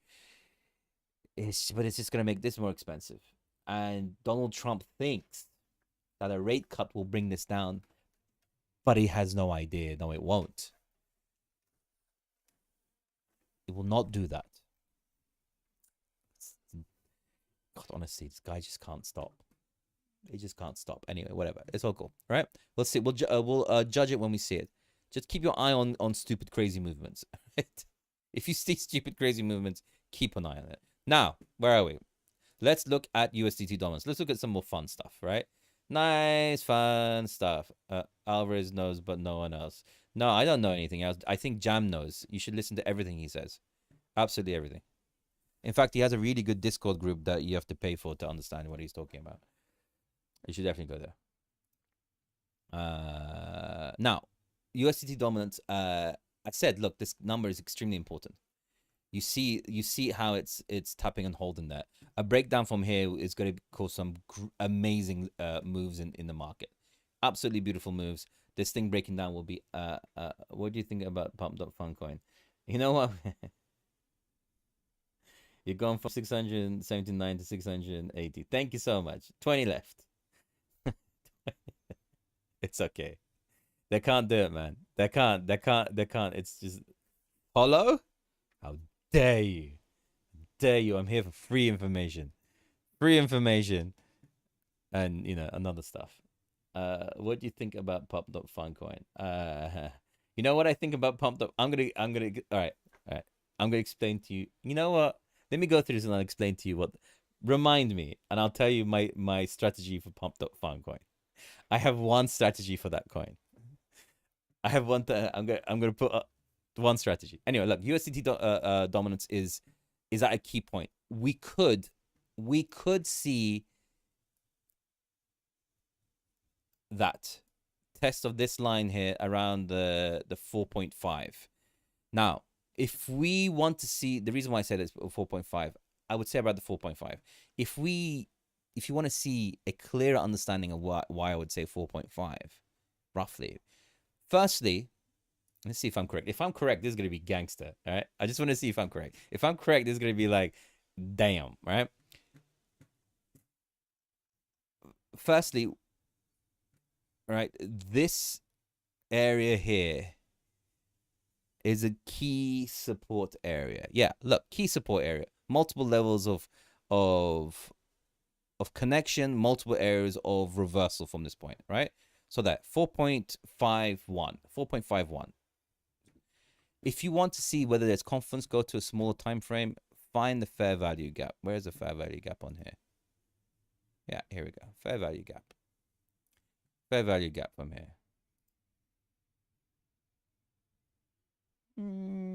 But it's just going to make this more expensive. And Donald Trump thinks that a rate cut will bring this down, but he has no idea. No, it won't. It will not do that. God, honestly, this guy just can't stop. He just can't stop. Anyway, whatever. It's all cool, right? Let's see. We'll judge it when we see it. Just keep your eye on stupid, crazy movements. If you see stupid, crazy movements, keep an eye on it. Now, where are we? Let's look at USDT dominance. Let's look at some more fun stuff, right? Nice, fun stuff. Alvarez knows, but no one else. No, I don't know anything else. I think Jam knows. You should listen to everything he says. Absolutely everything. In fact, he has a really good Discord group that you have to pay for to understand what he's talking about. You should definitely go there. Now, USDT dominance. I said, look, this number is extremely important. You see how it's tapping and holding there. A breakdown from here is going to cause some amazing moves in the market. Absolutely beautiful moves. This thing breaking down will be. What do you think about Pump.Fun coin? You know what? You're going from 679 to 680. Thank you so much. 20 left. It's okay. They can't do it, man. They can't. It's just hollow. How dare you? Dare you? I'm here for free information. Free information. And another stuff. What do you think about Pump.Fun coin? You know what I think about Pump. I'm gonna all right. I'm gonna explain to you. You know what? Let me go through this and I'll explain to you what. Remind me, and I'll tell you my strategy for Pump.Fun coin. I have one strategy for that coin. I have one. I'm gonna put one strategy. Anyway, look, USDT dominance is at a key point. We could see that test of this line here around the 4.5. Now, if we want to see, the reason why I said it's 4.5, I would say about the 4.5. If you want to see a clearer understanding of why I would say 4.5, roughly. Firstly, let's see if I'm correct. If I'm correct, this is going to be gangster, all right? I just want to see if I'm correct. If I'm correct, this is going to be like, damn, right? Firstly, right, this area here is a key support area. Yeah, look, key support area. Multiple levels of connection, multiple areas of reversal from this point, right? So that 4.51. If you want to see whether there's confidence, go to a smaller time frame, find the fair value gap. Where's the fair value gap on here? Yeah, here we go. Fair value gap. Fair value gap from here.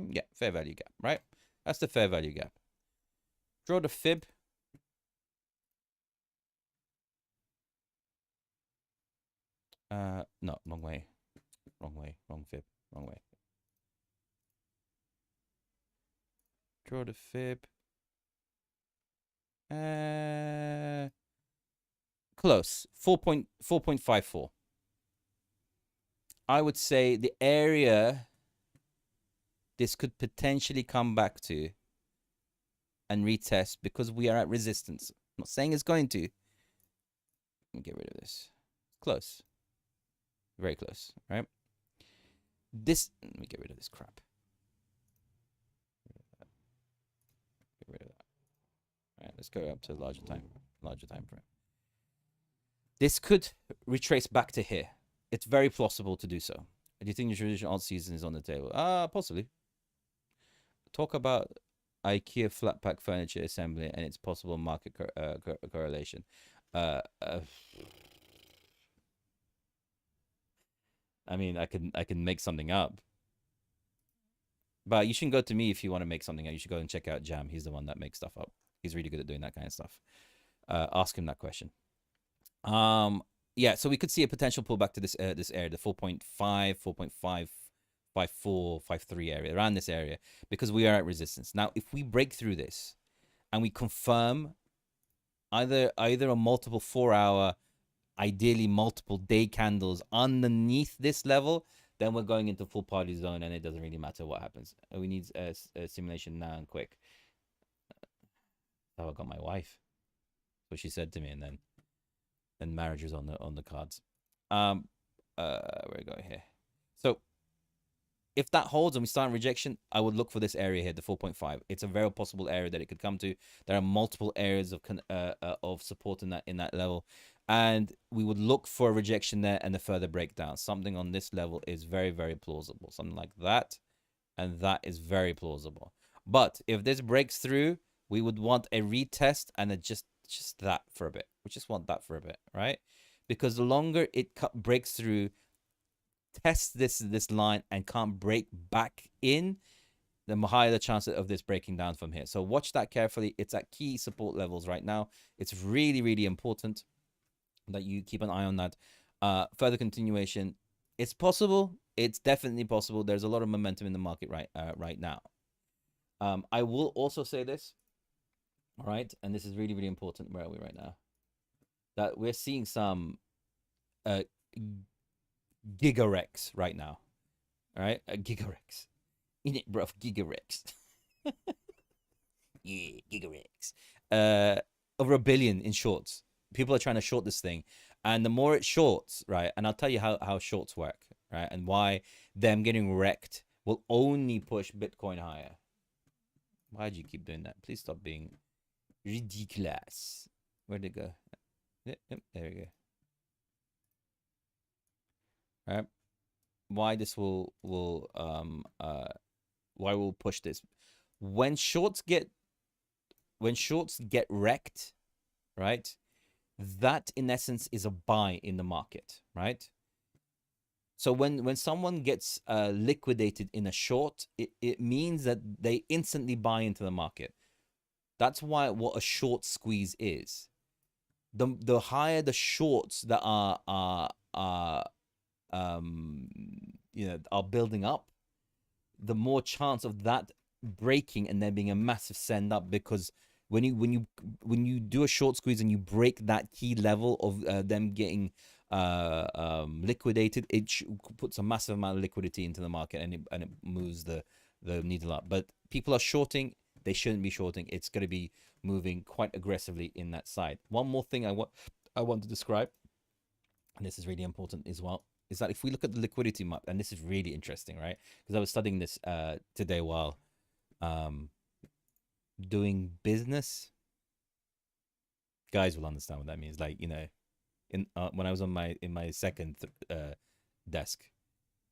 Yeah, fair value gap, right? That's the fair value gap. Draw the fib. No, wrong way. Wrong fib. Wrong way. Draw the fib. Close. 4.54. I would say the area this could potentially come back to and retest because we are at resistance. I'm not saying it's going to. Let me get rid of this. Close. Very close, right? Let me get rid of this crap. Get rid of that. right, let's go up to larger time frame. This could retrace back to here. It's very plausible to do so. Do you think the traditional alt season is on the table? Possibly. Talk about IKEA flat pack furniture assembly and its possible market correlation. I mean, I can make something up, but you shouldn't go to me if you want to make something up. You should go and check out Jam. He's the one that makes stuff up. He's really good at doing that kind of stuff. Ask him that question. Yeah, so we could see a potential pullback to this this area, the 4.5, 4.5, 5.4, 5.3 area, around this area, because we are at resistance. Now, if we break through this and we confirm either a multiple 4-hour, ideally multiple day candles underneath this level, then we're going into full party zone, and it doesn't really matter what happens. We need a simulation now and quick. Oh, I got my wife. That's what she said to me, and then marriage was on the cards. Where we go here. So if that holds and we start in rejection, I would look for this area here, the 4.5. It's a very possible area that it could come to. There are multiple areas of support in that level, and we would look for a rejection there and a further breakdown. Something on this level is very, very plausible. Something like that, and that is very plausible. But if this breaks through, we would want a retest and a just that for a bit. We just want that for a bit, right? Because the longer it breaks through, tests this line and can't break back in, the higher the chance of this breaking down from here. So watch that carefully. It's at key support levels right now. It's really, really important that you keep an eye on that. Further continuation, it's possible. It's definitely possible. There's a lot of momentum in the market right now. I will also say this, all right, and this is really, really important. Where are we right now? That we're seeing some gigarex right now, all right? Gigarex. In it, bruv, gigarex. Yeah, gigarex. Over 1 billion in shorts. People are trying to short this thing, and the more it shorts, right, and I'll tell you how shorts work, right, and why them getting wrecked will only push Bitcoin higher. Why do you keep doing that? Please stop being ridiculous. Where'd it go? Yep, there we go. All right. Why this will why we'll push this? When shorts get wrecked, right? That in essence is a buy in the market, right? So when someone gets liquidated in a short, it means that they instantly buy into the market. That's what a short squeeze is. The higher the shorts that are building up, the more chance of that breaking and there being a massive send up, because when you do a short squeeze and you break that key level of them getting liquidated, it puts a massive amount of liquidity into the market, and it moves the needle up. But people are shorting. They shouldn't be shorting. It's going to be moving quite aggressively in that side. One more thing I want to describe, and this is really important as well, is that if we look at the liquidity map, and this is really interesting, right? Because I was studying this today while doing business. Guys will understand what that means. Like, when I was on my second desk,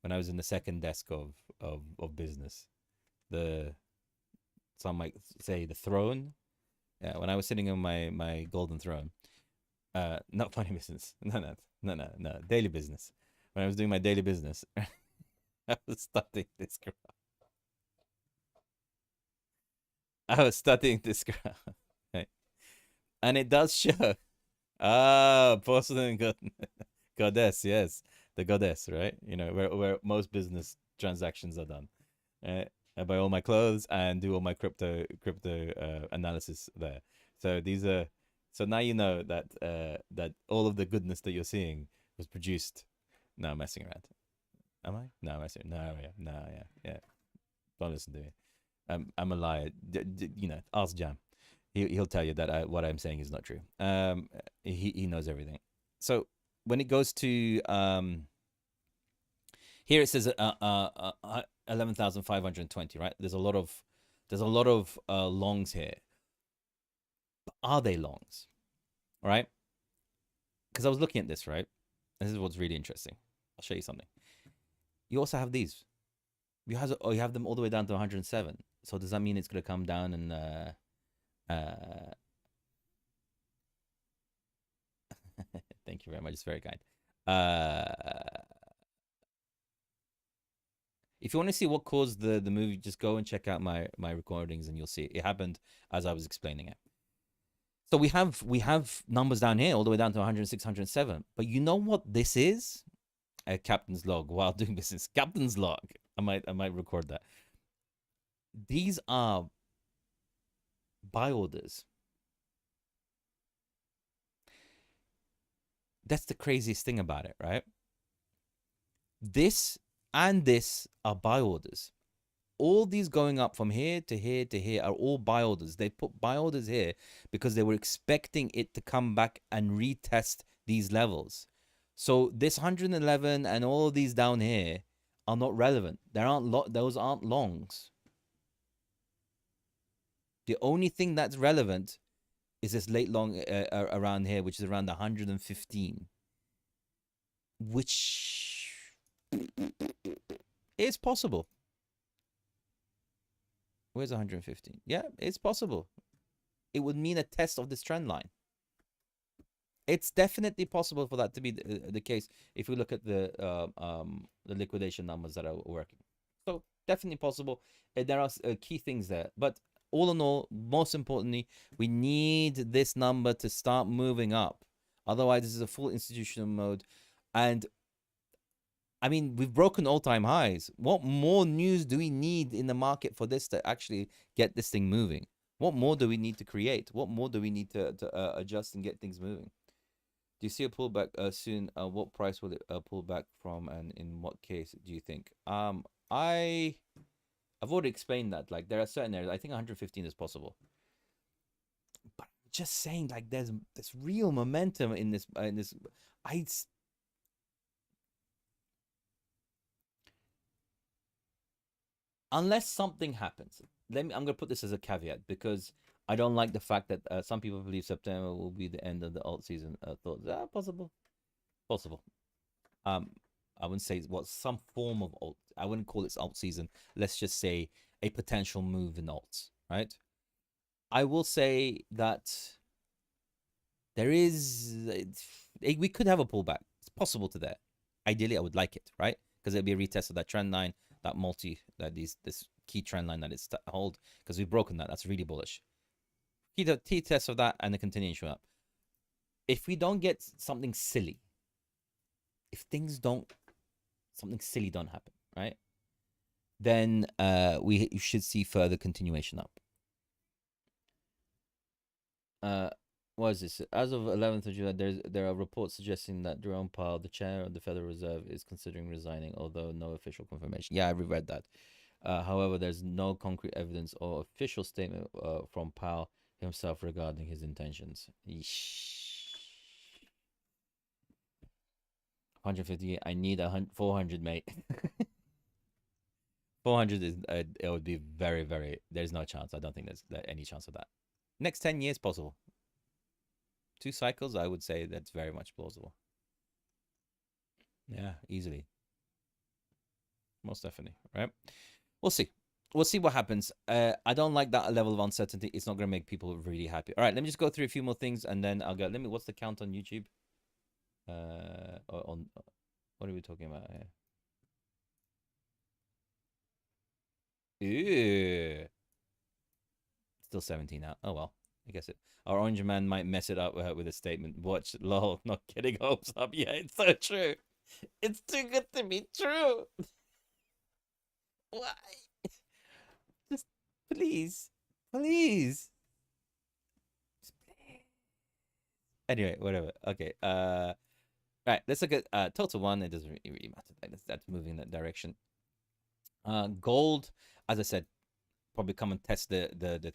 when I was in the second desk of business, some might say the throne. Yeah, when I was sitting on my golden throne, not funny business. No, daily business. When I was doing my daily business, I was studying this graph. Right? And it does show. Porcelain goddess, yes, the goddess, right? Where most business transactions are done. I buy all my clothes and do all my crypto analysis there. So so now you know that all of the goodness that you're seeing was produced. No, I'm messing around. Am I? No, I'm messing. No, yeah. Don't listen to me. I'm a liar. Ask Jam. He'll tell you that what I'm saying is not true. He knows everything. So when it goes to here, it says 11,520, right? There's a lot of longs here. are they longs? All right. Because I was looking at this, right? This is what's really interesting. I'll show you something. You also have these. You have them all the way down to 107. So does that mean it's going to come down and thank you very much. It's very kind. If you want to see what caused the move, just go and check out my recordings and you'll see it happened as I was explaining it. So we have numbers down here all the way down to 106, 107. But you know what this is? A captain's log while doing business. Captain's log. I might record that. These are buy orders. That's the craziest thing about it, right? This and this are buy orders. All these going up from here to here to here are all buy orders. They put buy orders here because they were expecting it to come back and retest these levels. So this 111 and all of these down here are not relevant. Those aren't longs. The only thing that's relevant is this late long around here, which is around 115, which is possible. Where's 115? Yeah, it's possible. It would mean a test of this trend line. It's definitely possible for that to be the case if we look at the liquidation numbers that are working. So definitely possible. There are key things there. But all in all, most importantly, we need this number to start moving up. Otherwise, this is a full institutional mode. And I mean, we've broken all-time highs. What more news do we need in the market for this to actually get this thing moving? What more do we need to create? What more do we need to adjust and get things moving? Do you see a pullback soon? What price will it pull back from, and in what case do you think? I've already explained that. Like, there are certain areas. I think 115 is possible. But just saying, like, there's real momentum in this. Unless something happens, I'm gonna put this as a caveat because I don't like the fact that some people believe September will be the end of the alt season. Thoughts? Possible. I wouldn't say some form of alt. I wouldn't call it alt season. Let's just say a potential move in alts, right? I will say that we could have a pullback. It's possible to that. Ideally, I would like it, right? Because it'll be a retest of that trend line, this key trend line that it's hold, because we've broken that. That's really bullish. Key test of that and the continuation up. If we don't get something silly, something silly don't happen, right? Then we should see further continuation up. What is this? As of 11th of July, there are reports suggesting that Jerome Powell, the chair of the Federal Reserve, is considering resigning, although no official confirmation. Yeah, I reread that. However, there's no concrete evidence or official statement from Powell himself regarding his intentions. Yeesh. 150. I need 400, mate. 400 is it would be very, very. There's no chance. I don't think there's any chance of that. Next 10 years possible. 2 cycles, I would say that's very much plausible. Yeah, easily. Most definitely, right? We'll see. We'll see what happens. I don't like that level of uncertainty. It's not going to make people really happy. All right, let me just go through a few more things, and then I'll go. What's the count on YouTube? On what are we talking about here? Ew. Still 17 out. Oh well. I guess our orange man might mess it up with a statement. Watch, lol, not kidding, hopes up. Yeah, it's so true. It's too good to be true. Why? Just please. Anyway, whatever. Okay. Right. Let's look at total one. It doesn't really matter. That's moving in that direction. Gold, as I said, probably come and test the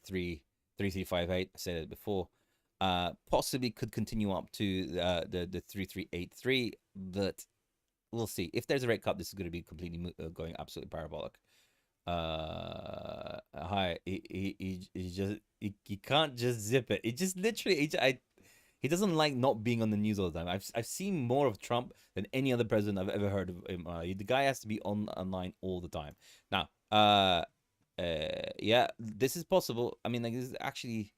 3358. I said it before. Possibly could continue up to the 3383, but we'll see. If there's a rate cut, this is going to be completely going absolutely parabolic. Hi. He just he can't just zip it. It just literally he doesn't like not being on the news all the time. I've seen more of Trump than any other president I've ever heard of. The guy has to be online all the time. Now, yeah, this is possible. I mean, like, this is actually.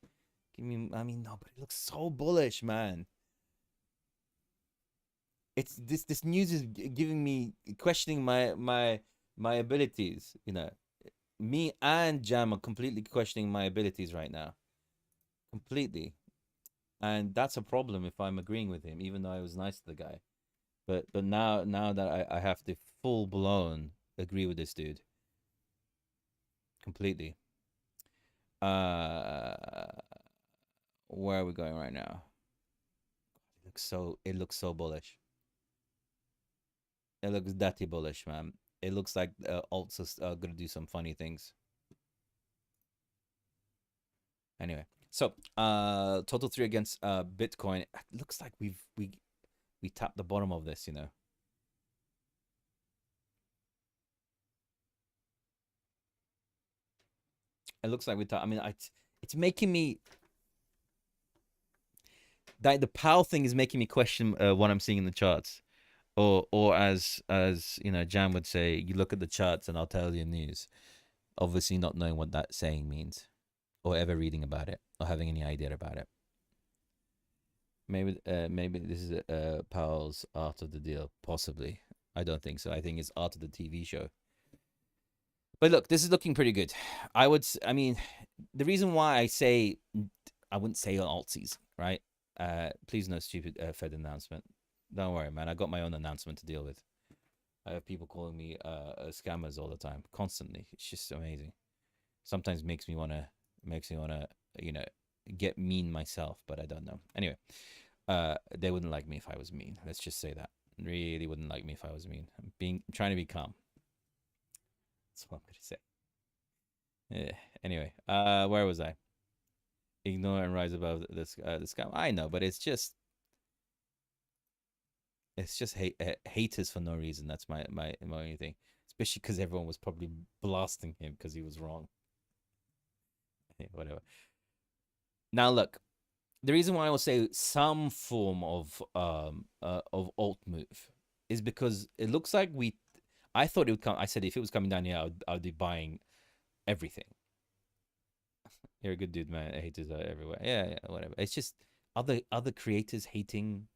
I mean, no, but it looks so bullish, man. It's this news is giving me questioning my abilities. You know, me and Jam are completely questioning my abilities right now, completely, and that's a problem if I'm agreeing with him, even though I was nice to the guy. But now that I have to full blown agree with this dude completely. Uh, where are we going right now? It looks so bullish. It looks dirty bullish, man. It looks like alts are gonna do some funny things. Anyway, so total 3 against Bitcoin. It looks like we tapped the bottom of this, you know. It looks like we tapped. I mean, it's making me that the Powell thing is making me question what I'm seeing in the charts. Or as you know, Jam would say, you look at the charts and I'll tell you news. Obviously, not knowing what that saying means, or ever reading about it, or having any idea about it. Maybe this is Powell's art of the deal. Possibly, I don't think so. I think it's art of the TV show. But look, this is looking pretty good. I mean, the reason why I say I wouldn't say on altsies, right? Please no stupid Fed announcement. Don't worry, man. I got my own announcement to deal with. I have people calling me scammers all the time, constantly. It's just amazing. Sometimes makes me wanna, you know, get mean myself, but I don't know. Anyway, they wouldn't like me if I was mean. Let's just say that. Really wouldn't like me if I was mean. I'm trying to be calm. That's what I'm gonna say. Yeah. Anyway, where was I? Ignore and rise above the scam. I know, but it's just haters for no reason. That's my only thing. Especially because everyone was probably blasting him because he was wrong. Whatever. Now look, the reason why I will say some form of alt move is because it looks like I thought it would come. I said if it was coming down here, I would be buying everything. You're a good dude, man. Haters are everywhere. Yeah, whatever. It's just other creators hating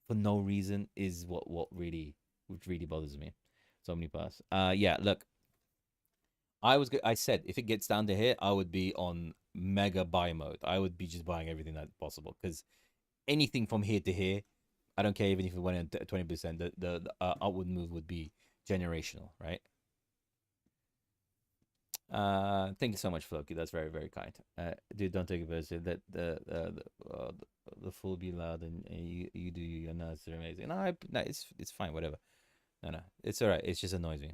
for no reason is what really bothers me. So many pass. Yeah. Look, I said if it gets down to here, I would be on mega buy mode. I would be just buying everything that's possible because anything from here to here, I don't care even if it went in 20%. The upward move would be generational, right? Thank you so much, Floki. That's very, very kind. Dude, don't take it personally. That the fool be loud and you do you. No, it's amazing. No, it's fine. Whatever. No, it's all right. It just annoys me.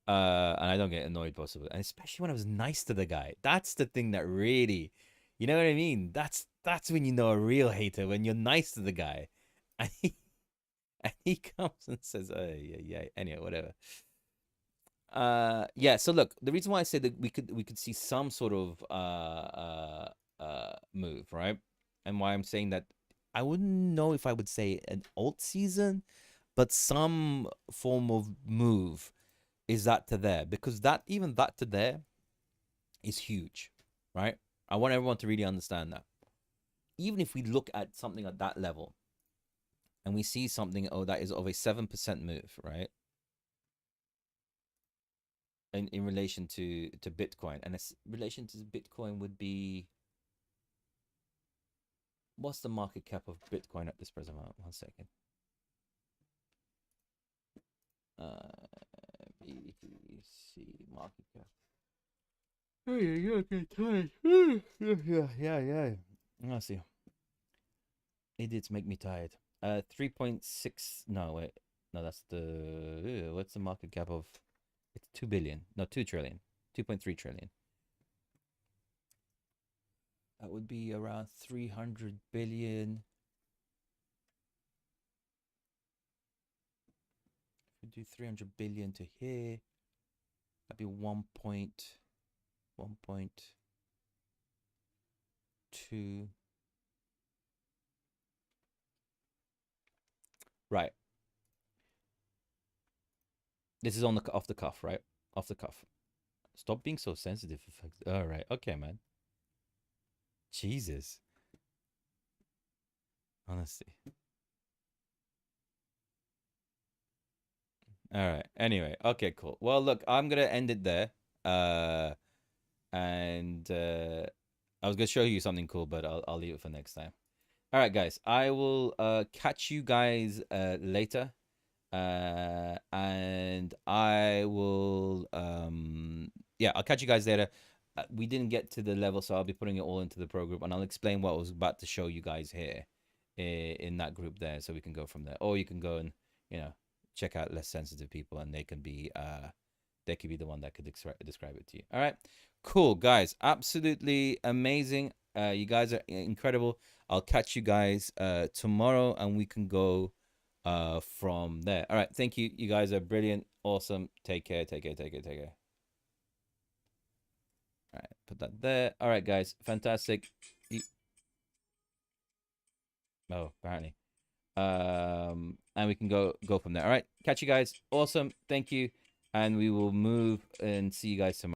And I don't get annoyed possibly, and especially when I was nice to the guy. That's the thing that really, you know what I mean. That's when you know a real hater, when you're nice to the guy, and he comes and says, "Oh yeah." Anyway, whatever. Yeah. So look, the reason why I said that we could see some sort of move, right? And why I'm saying that I wouldn't know if I would say an alt season, but some form of move is that to there, because that to there is huge, right? I want everyone to really understand that. Even if we look at something at that level and we see something, that is of a 7% move, right? In relation to Bitcoin, and its relation to Bitcoin would be, what's the market cap of Bitcoin at this present moment? 1 second. BTC market cap. Oh yeah, you're okay, tired. Yeah. Let's see. Idiots make me tired. 3.6. No, wait. No, that's the. What's the market cap of? It's 2 billion. No, 2 trillion. 2.3 trillion. That would be around 300 billion. If we do 300 billion to here, That'd be 1.2. Right. This is on the off the cuff, right? Off the cuff. Stop being so sensitive. All right. Okay, man. Jesus. Honestly. All right. Anyway. Okay, cool. Well, look, I'm going to end it there. And I was going to show you something cool, but I'll leave it for next time. All right, guys. I will catch you guys later. And I will yeah, I'll catch you guys later. We didn't get to the level, so I'll be putting it all into the pro group, and I'll explain what I was about to show you guys here in that group there, so we can go from there. Or you can go and, you know, check out less sensitive people, and they could be the one that could describe it to you. All right, cool, guys, absolutely amazing. You guys are incredible. I'll catch you guys tomorrow, and we can go from there. All right, thank you. You guys are brilliant, awesome. Take care. All right, put that there. All right, guys, fantastic. Oh, apparently. And we can go from there. All right, catch you guys. Awesome, thank you, and we will move and see you guys tomorrow.